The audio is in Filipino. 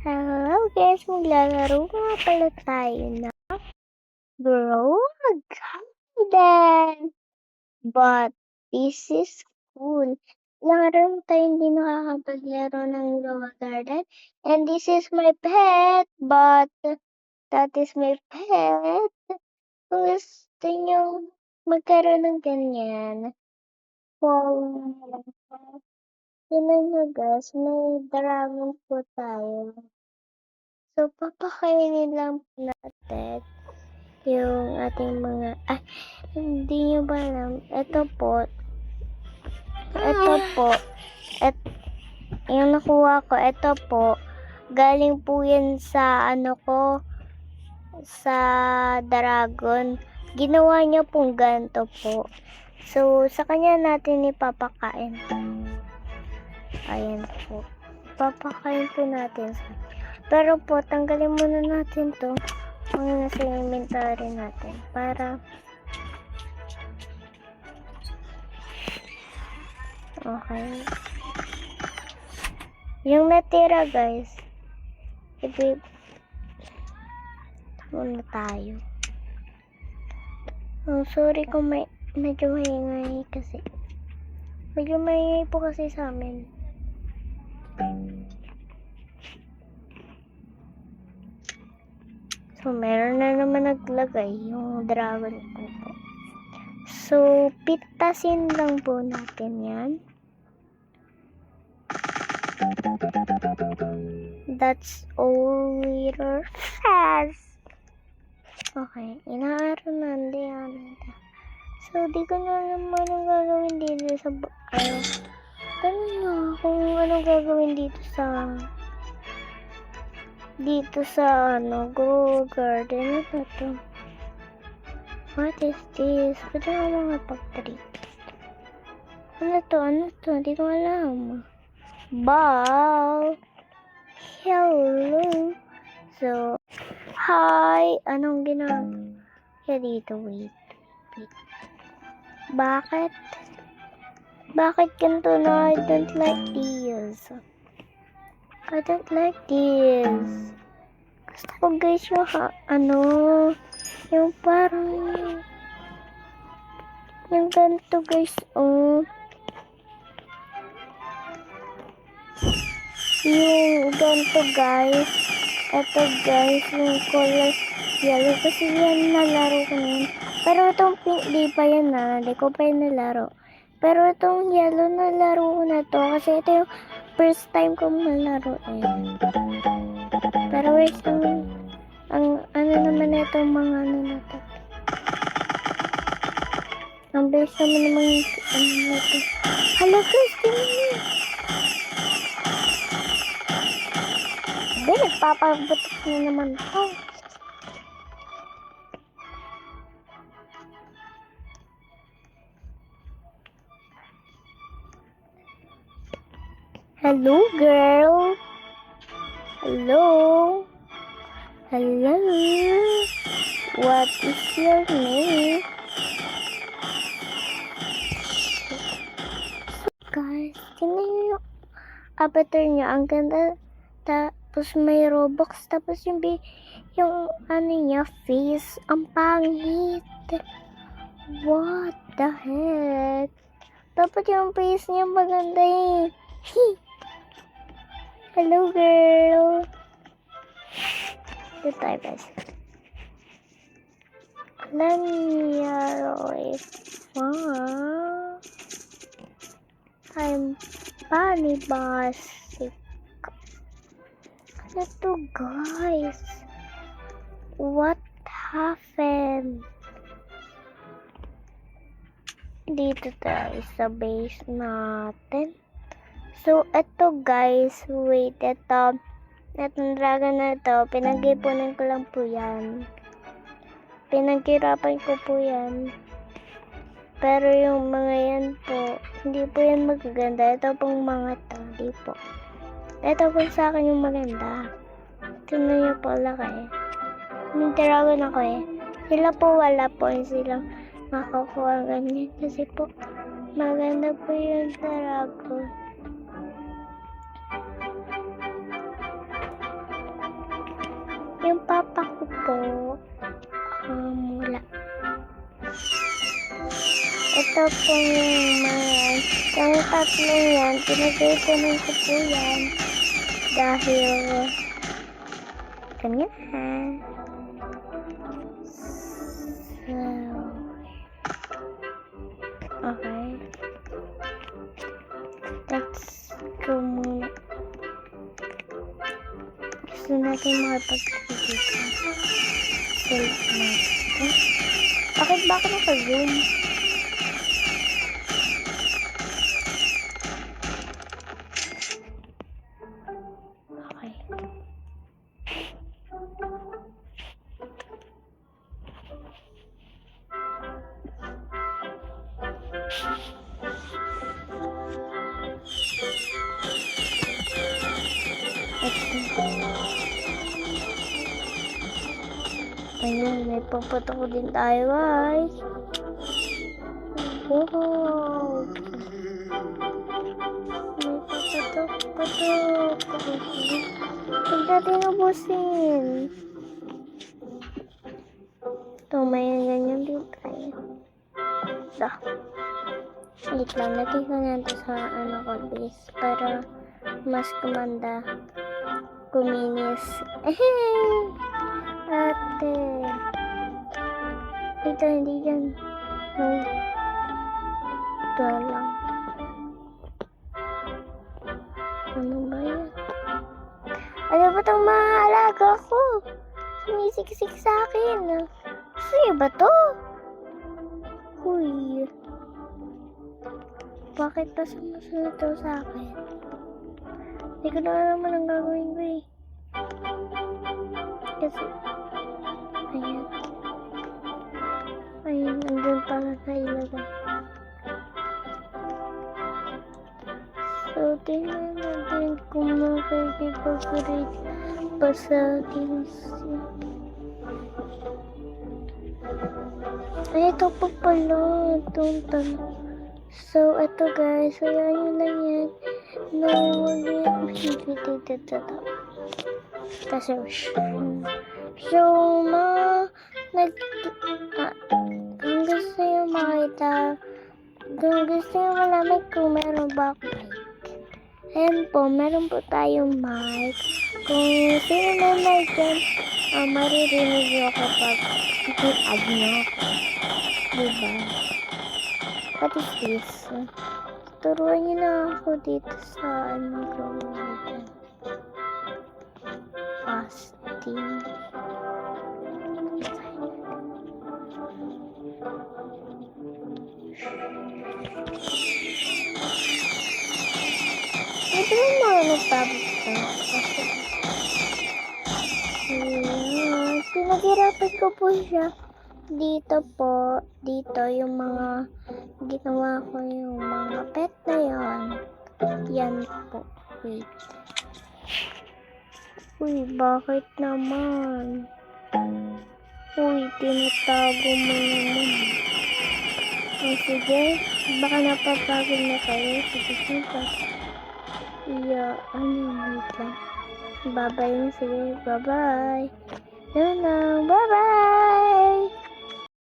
Hello guys, maglalaro nga pala tayo na Grow Garden. But this is cool. Ilang araw na tayo hindi nakakapaglaro ng Grow Garden. And this is my pet, but that is my pet. Kung gusto nyo magkaroon ng ganyan, follow mo lang po. Tignan nyo guys, may dragon po tayo. So, papakainin lang po natin yung ating mga, hindi nyo ba alam, ito po, yung nakuha ko, ito po, galing po yan sa, sa dragon. Ginawa niya pong ganito po. So, sa kanya natin ipapakain. Ayan po. Papakain po natin. Pero po, tanggalin muna natin to mga nasa inventory natin para okay. Yung natira guys, muna tayo. Sorry kung medyo maingay kasi. Medyo maingay po kasi sa amin. So, meron na naman naglagay yung dragon po. So, pitasin lang po natin yan. That's all we're fast. Okay, inaaro na. So, di ko na alam anong gagawin dito sa tanong na kung anong gagawin dito sa Grow Garden. Ano to? What is this? Pwede mo mga pag-treat. Ano to? Hindi ko alam. Bye! Hello! So, hi! Anong ginagawa dito? Wait. Bakit ganito na? I don't like this. Gusto ko guys yung parang yung ganito guys, yung ganito guys. Ito guys, yung color yellow kasi yan nalaro ko na yun. Pero itong pink di pa yan di ko pa yan nalaro. Pero itong yellow nalaro ko na to kasi ito yung first time kong malaro Pero wait lang, ang naman na itong mga na to. Ang best naman na to. Hala guys, tingnan nyo. Nagpapabutok na naman to. Hello, girl. Hello. What is your name? Guys, tingnan nyo yung avatar nyo. Ang ganda. Tapos may Robux. Tapos yung niya, face. Ang pangit. What the heck? Dapat yung face niya maganda Hello, girl. Ito tayo, guys. Lanyaro is fun. I'm Basic. Ano to, guys? What happened? Dito tayo sa base natin. So, ito guys, wait, itong dragon na ito, pinag-ipunan ko lang po yan. Pinaghirapan ko po yan. Pero yung mga yan po, hindi po yan magaganda. Ito pong mga to, hindi po. Ito po sa akin yung maganda. Tignan nyo po, laki. May dragon ako Sila po wala po silang makakuha ganyan. Kasi po, maganda po yung dragon. Yung papa ko po, wala. Ito po yung yung tatlong yan, pinagayunan ko po yan. Dahil, ganyan ha. So, okay. Let's go muna. Gusto natin makapag-video. Self natin. Bakit ba ako naka-zoom? Okay. Ayan, may papatok din tayo, guys. Wow! May papatok. Huwag natin ubusin. Ito, may ganyan din tayo. Ito. Wait lang, lagay ko natin sa bilis para mas kumanda. Kuminis. Ate. Ito, hindi yan. Ito lang. Ano ba yan? Ano ba itong mga alaga ko? Sumisiksik sa akin. Sino ba to? Uy. Bakit ba sumusunod to sa akin? Hindi ko na naman ang gagawin ko eh. Kasi, ayan. Ayan, andun pala sa ilagay. So, tingnan natin kung makikipag-rate pa sa akin siya. Ay, ito pa pala. Itong tanong. So, ito guys. Ayan yun lang yan. So, kung gusto nyo makita, kung gusto nyo malaman kung meron ba ako mic. Ayan po, meron po tayong mic. Kung sino may mic dyan, maririnig nyo kapag i-add nyo ako. Diba? What is this? Turuan nyo na ako dito sa gawin natin. Fasting. Ito yung mga nagpapagta. Ayan. Pinaghirapan ko po siya. Dito po, dito yung mga ginawa ko yung mga pet na yan. Yan po. Wait. Uy, bakit naman? Uy, tinatago mo naman. O sige, baka napapagod na kayo. Sige, wait lang. Bye-bye. Sige, bye-bye. Yun lang, bye-bye!